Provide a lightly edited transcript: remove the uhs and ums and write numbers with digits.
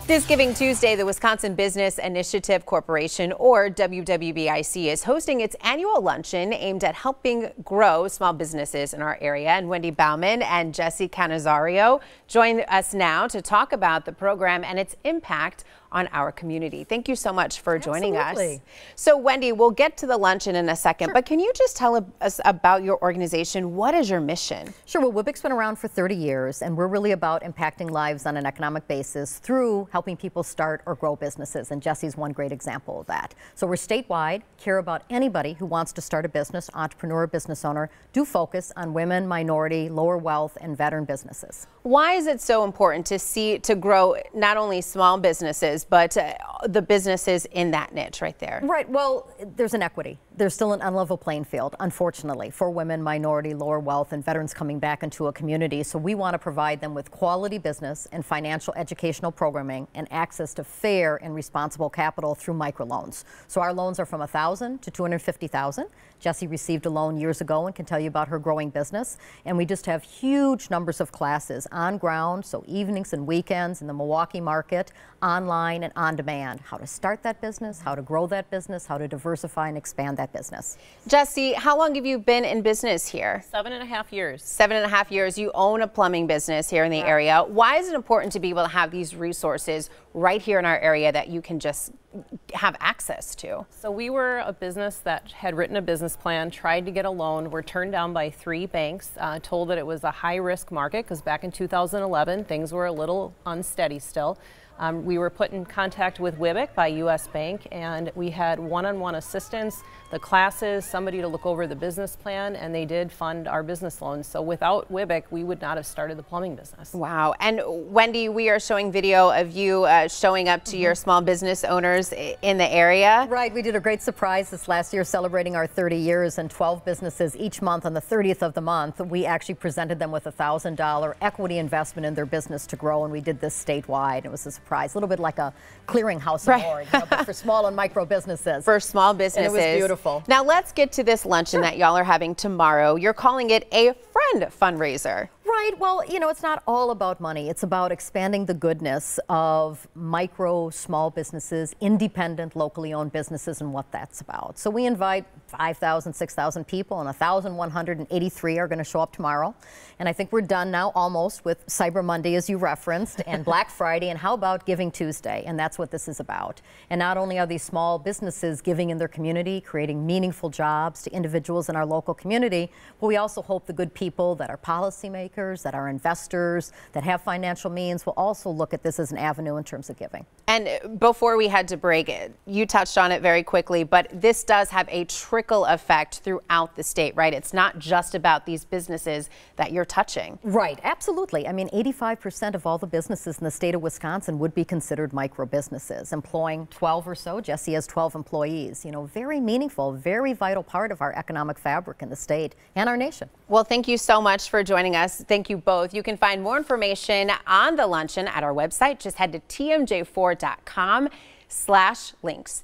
This Giving Tuesday, the Wisconsin Business Initiative Corporation, or WWBIC, is hosting its annual luncheon aimed at helping grow small businesses in our area. And Wendy Baumann and Jessie Cannizzaro join us now to talk about the program and its impact on our community. Thank you so much for joining us. So Wendy, we'll get to the luncheon in a second, but can you just tell us about your organization? What is your mission? Sure. Well, WWBIC's been around for 30 years, and we're really about impacting lives on an economic basis through helping people start or grow businesses, and Jessie's one great example of that. So we're statewide, care about anybody who wants to start a business, entrepreneur, business owner, do focus on women, minority, lower wealth, and veteran businesses. Why is it so important to grow not only small businesses, but the businesses in that niche right there? Right. Well, there's inequity. There's still an unlevel playing field, unfortunately, for women, minority, lower wealth, and veterans coming back into a community. So we want to provide them with quality business and financial educational programming and access to fair and responsible capital through microloans. So our loans are from $1,000 to $250,000. Jessie received a loan years ago and can tell you about her growing business. And we just have huge numbers of classes on ground, so evenings and weekends in the Milwaukee market, online and on demand. How to start that business, how to grow that business, how to diversify and expand that business. Jessie, how long have you been in business here? 7.5 years. 7.5 years. You own a plumbing business here in the area. Why is it important to be able to have these resources right here in our area that you can just have access to? So we were a business that had written a business plan, tried to get a loan, were turned down by 3 banks, told that it was a high-risk market because back in 2011 things were a little unsteady still. We were put in contact with WWBIC by U.S. Bank, and we had one-on-one assistance, the classes, somebody to look over the business plan, and they did fund our business loans. So without WWBIC, we would not have started the plumbing business. Wow. And Wendy, we are showing video of you showing up to your small business owners in the area. Right. We did a great surprise this last year celebrating our 30 years, and 12 businesses each month on the 30th of the month. We actually presented them with a $1,000 equity investment in their business to grow, and we did this statewide. It was a surprise, a little bit like a clearinghouse award, you know, but for small and micro businesses. For small businesses. And it was beautiful. Now let's get to this luncheon that y'all are having tomorrow. You're calling it a friend fundraiser. Right. Well, you know, it's not all about money. It's about expanding the goodness of micro, small businesses, independent, locally owned businesses, and what that's about. So we invite 5,000, 6,000 people, and 1,183 are going to show up tomorrow. And I think we're done now almost with Cyber Monday, as you referenced, and Black Friday, and how about Giving Tuesday? And that's what this is about. And not only are these small businesses giving in their community, creating meaningful jobs to individuals in our local community, but we also hope the good people that are policymakers, that are investors, that have financial means will also look at this as an avenue in terms of giving. And before we had to break it, you touched on it very quickly, but this does have a trickle effect throughout the state, right? It's not just about these businesses that you're touching. Right, absolutely. I mean, 85% of all the businesses in the state of Wisconsin would be considered micro businesses, employing 12 or so. Jessie has 12 employees. You know, very meaningful, very vital part of our economic fabric in the state and our nation. Well, thank you so much for joining us. Thank you both. You can find more information on the luncheon at our website. Just head to tmj4.com/links.